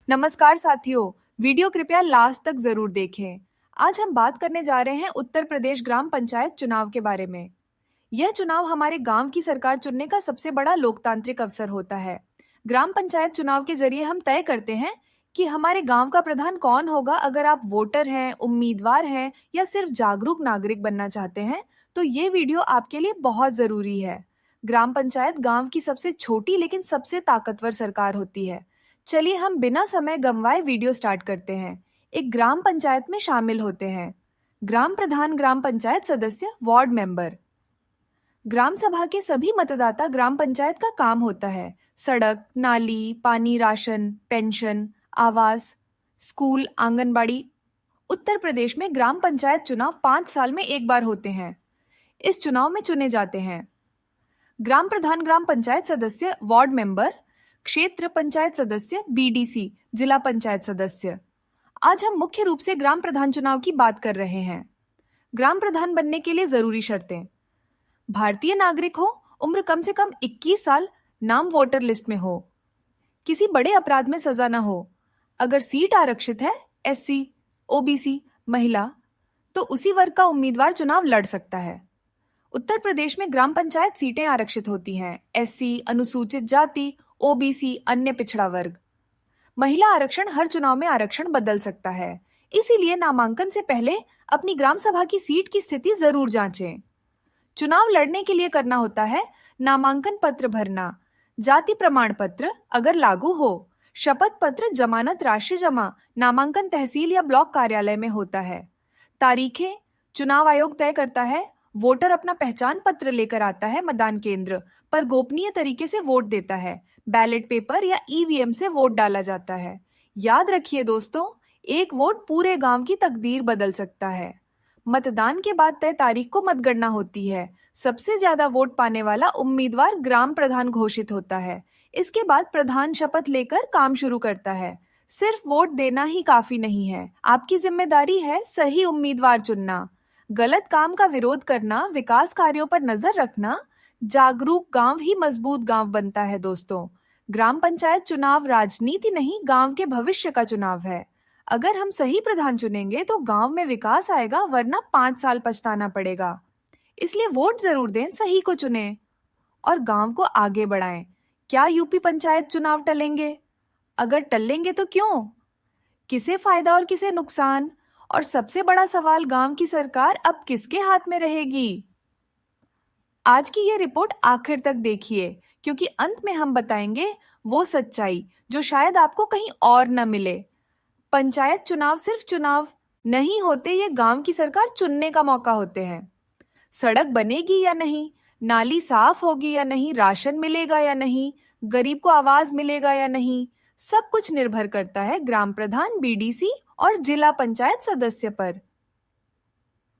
नमस्कार साथियों, वीडियो कृपया लास्ट तक जरूर देखें। आज हम बात करने जा रहे हैं उत्तर प्रदेश ग्राम पंचायत चुनाव के बारे में। यह चुनाव हमारे गांव की सरकार चुनने का सबसे बड़ा लोकतांत्रिक अवसर होता है। ग्राम पंचायत चुनाव के जरिए हम तय करते हैं कि हमारे गांव का प्रधान कौन होगा। अगर आप वोटर हैं, उम्मीदवार हैं या सिर्फ जागरूक नागरिक बनना चाहते हैं, तो ये वीडियो आपके लिए बहुत जरूरी है। ग्राम पंचायत गांव की सबसे छोटी लेकिन सबसे ताकतवर सरकार होती है। चलिए हम बिना समय गंवाए वीडियो स्टार्ट करते हैं। एक ग्राम पंचायत में शामिल होते हैं ग्राम प्रधान, ग्राम पंचायत सदस्य, वार्ड मेंबर। ग्राम सभा के सभी मतदाता ग्राम पंचायत का काम होता है। सड़क, नाली, पानी, राशन, पेंशन, आवास, स्कूल, आंगनबाड़ी। उत्तर प्रदेश में ग्राम पंचायत चुनाव 5 साल में एक बार होते हैं। इस चुनाव में चुने जाते हैं ग्राम प्रधान, ग्राम पंचायत सदस्य, वार्ड मेंबर, क्षेत्र पंचायत सदस्य, बीडीसी, जिला पंचायत सदस्य। आज हम मुख्य रूप से ग्राम प्रधान चुनाव की बात कर रहे हैं। ग्राम प्रधान बनने के लिए जरूरी शर्तें: भारतीय नागरिक हो, उम्र कम से कम 21 साल, नाम वोटर लिस्ट में हो, किसी बड़े अपराध में सजा न हो, अगर सीट आरक्षित है, एससी, ओबीसी, महिला, तो उसी वर्ग का उम्मीदवार चुनाव लड़ सकता है। उत्तर प्रदेश में ग्राम पंचायत सीटें आरक्षित होती हैं: एससी, अनुसूचित जाति, ओबीसी, अन्य पिछड़ा वर्ग। महिला आरक्षण हर चुनाव में आरक्षण बदल सकता है, इसीलिए नामांकन से पहले अपनी ग्राम सभा की सीट की स्थिति जरूर जांचें। चुनाव लड़ने के लिए करना होता है नामांकन पत्र भरना, जाति प्रमाण पत्र अगर लागू हो, शपथ पत्र, जमानत राशि जमा नामांकन तहसील या ब्लॉक कार्यालय में होता है। तारीखें चुनाव आयोग तय करता है। वोटर अपना पहचान पत्र लेकर आता है मतदान केंद्र पर, गोपनीय तरीके से वोट देता है। बैलेट पेपर या ईवीएम से वोट डाला जाता है। याद रखिए दोस्तों, एक वोट पूरे गांव की तकदीर बदल सकता है। मतदान के बाद तय तारीख को मतगणना होती है। सबसे ज्यादा वोट पाने वाला उम्मीदवार ग्राम प्रधान घोषित होता है। इसके बाद प्रधान शपथ लेकर काम शुरू करता है। सिर्फ वोट देना ही काफी नहीं है, आपकी जिम्मेदारी है सही उम्मीदवार चुनना, गलत काम का विरोध करना, विकास कार्यों पर नजर रखना। जागरूक गांव ही मजबूत गांव बनता है दोस्तों। ग्राम पंचायत चुनाव राजनीति नहीं, गांव के भविष्य का चुनाव है। अगर हम सही प्रधान चुनेंगे तो गांव में विकास आएगा, वरना 5 साल पछताना पड़ेगा। इसलिए वोट जरूर दें, सही को चुनें और गांव को आगे बढ़ाएं। क्या यूपी पंचायत चुनाव टलेंगे? अगर टलेंगे तो क्यों? किसे फायदा और किसे नुकसान? और सबसे बड़ा सवाल, गांव की सरकार अब किसके हाथ में रहेगी? आज की ये रिपोर्ट आखिर तक देखिए, क्योंकि अंत में हम बताएंगे वो सच्चाई जो शायद आपको कहीं और न मिले। पंचायत चुनाव सिर्फ चुनाव नहीं होते, ये गांव की सरकार चुनने का मौका होते हैं। सड़क बनेगी या नहीं, नाली साफ होगी या नहीं, राशन मिलेगा या नहीं, गरीब को आवाज मिलेगा या नहीं, सब कुछ निर्भर करता है ग्राम प्रधान, बीडीसी और जिला पंचायत सदस्य पर।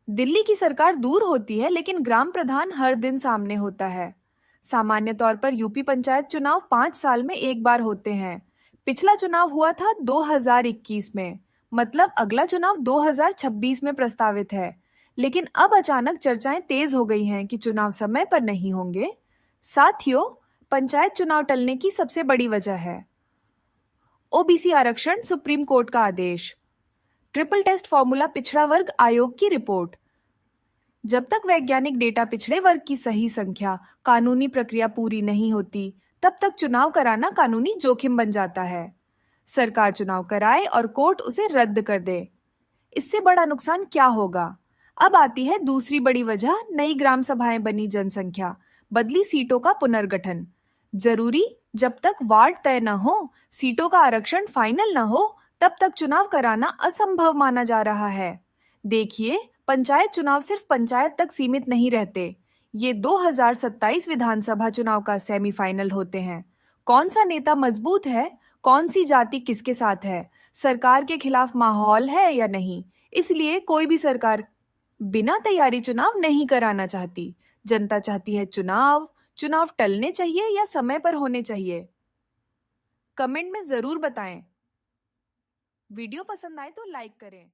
दिल्ली की सरकार दूर होती है, लेकिन ग्राम प्रधान हर दिन सामने होता है। सामान्य तौर पर यूपी पंचायत चुनाव 5 साल में एक बार होते हैं। पिछला चुनाव हुआ था 2021 में, मतलब अगला चुनाव 2026 में प्रस्तावित है। लेकिन अब अचानक चर्चाएं तेज हो गई हैं कि चुनाव समय पर नहीं होंगे। साथियों, पंचायत चुनाव टलने की सबसे बड़ी वजह है ओबीसी आरक्षण, सुप्रीम कोर्ट का आदेश, ट्रिपल टेस्ट फॉर्मूला, पिछड़ा वर्ग आयोग की रिपोर्ट। जब तक वैज्ञानिक डेटा पिछड़े वर्ग की सही संख्या, कानूनी प्रक्रिया पूरी नहीं होती, तब तक चुनाव कराना कानूनी जोखिम बन जाता है। सरकार चुनाव कराए और कोर्ट उसे रद्द कर दे, इससे बड़ा नुकसान क्या होगा? अब आती है दूसरी बड़ी वजह, नई ग्राम सभाएं बनी जनसंख्या, बदली सीटों का पुनर्गठन। जरूरी, जब तक वार्ड तय न हो, सीटों का आरक्षण फाइनल न हो, तब तक चुनाव कराना असंभव माना जा रहा है। देखिए, पंचायत चुनाव सिर्फ पंचायत तक सीमित नहीं रहते, ये 2027 विधानसभा चुनाव का सेमीफाइनल होते हैं। कौन सा नेता मजबूत है, कौन सी जाति किसके साथ है, सरकार के खिलाफ माहौल है या नहीं, इसलिए कोई भी सरकार बिना तैयारी चुनाव नहीं कराना चाहती। जनता चाहती है चुनाव। चुनाव टलने चाहिए या समय पर होने चाहिए? कमेंट में जरूर बताएं। वीडियो पसंद आए तो लाइक करें।